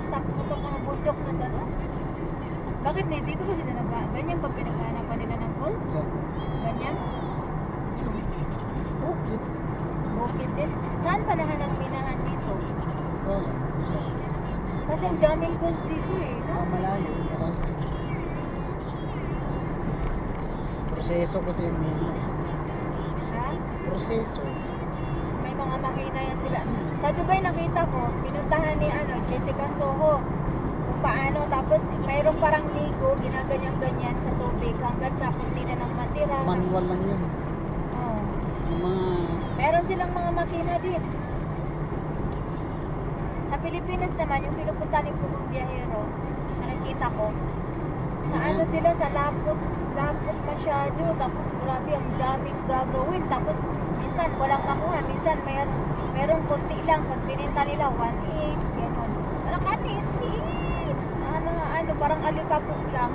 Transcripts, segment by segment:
sakto itong mga bundok na to, no? Bakit na dito ba sila ganyan pa pinaghanapan nila ng gold? Sa Ganyan? bukid. Bukid din. Saan pa lahat ang minahan dito? Wala. Sa Kasi ang daming gold dito eh, no? malayo. Malayo sa proseso kasi yung mina. Ha? Proseso. May mga makina yan sila. Sa Dubai nakita ko, pinuntahan ni Jessica Soho kung paano. Tapos mayroong parang ligo, ginaganyan-ganyan sa tubig hanggang sa kunti na ng matira. Manual lang yun. Oo. Yung mga Meron silang mga makina din. Sa Pilipinas naman, yung pinupunta ni Pugong Biyahero, nakikita ko, sa ano sila, sa lapot masyado. Tapos grabe, ang daming gagawin. Tapos minsan walang makuha, minsan merong konti lang. Pag bininta nila, 1.8, gano'n. Parang kanit. Mga parang alikabok lang.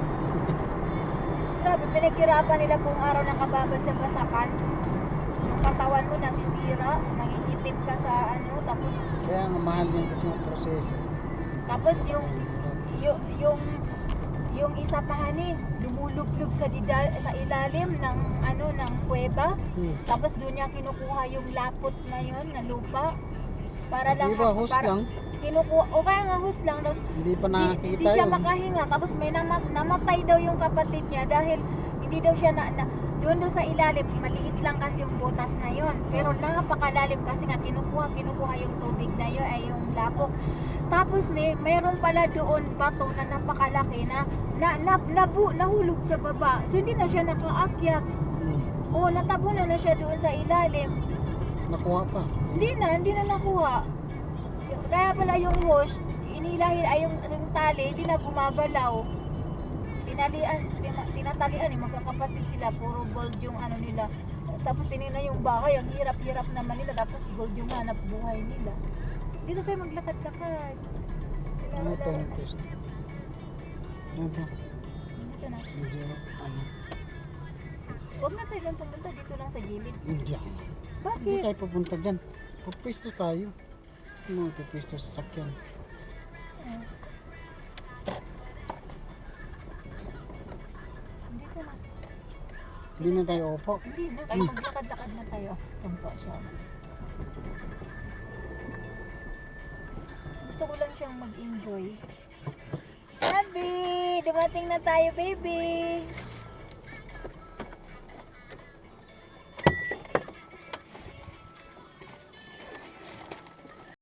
Grabe, pinaghirapan nila kung araw nakababad sa basakan. Yung katawan mo nasisira, nangingitim ka sa tapos kaya nga mahal yan kasi yung proseso. yung yung isa pa hani, lumulublob sa ilalim ng ng kuweba. Tapos doon niya kinukuha yung lapot na yun na lupa para lang Diba, hose lang? kinukuha o kaya nga hose lang daw. Hindi pa nakakita Hindi siya yun. makahinga. Tapos may namatay daw yung kapatid niya dahil hindi daw siya doon sa ilalim, maliit lang kasi yung butas na yon. Pero napakalalim kasi nga kinukuha yung tubig na yun ay yung lapok. Tapos mayroon pala doon bato na napakalaki na nahulog sa baba. So hindi na siya nakaakyat. O natabunan na siya doon sa ilalim. Nakuha pa. Hindi na nakuha. Kaya pala yung hose, yung tali, hindi na gumagalaw. Tinatalian magkakapatid sila, puro gold yung nila. Tapos tinignan yung bahay, ang hirap-hirap naman nila, tapos gold yung hanap buhay nila. Dito tayo maglakad-lakad. Ano tayo nag-test? Ano ba? Dito na. Medyo Huwag na tayo lang pumunta, dito lang sa gilid. Hindi. Hindi Bakit? tayo pupunta dyan. Pupwesto tayo. Ano pupwesto sa sakyan? Dito na. Hindi na tayo opo. Hindi na, kayo maglakad-lakad na tayo. Tumpa siya. Gusto ko lang siyang mag-enjoy. Happy! Dumating na tayo, baby!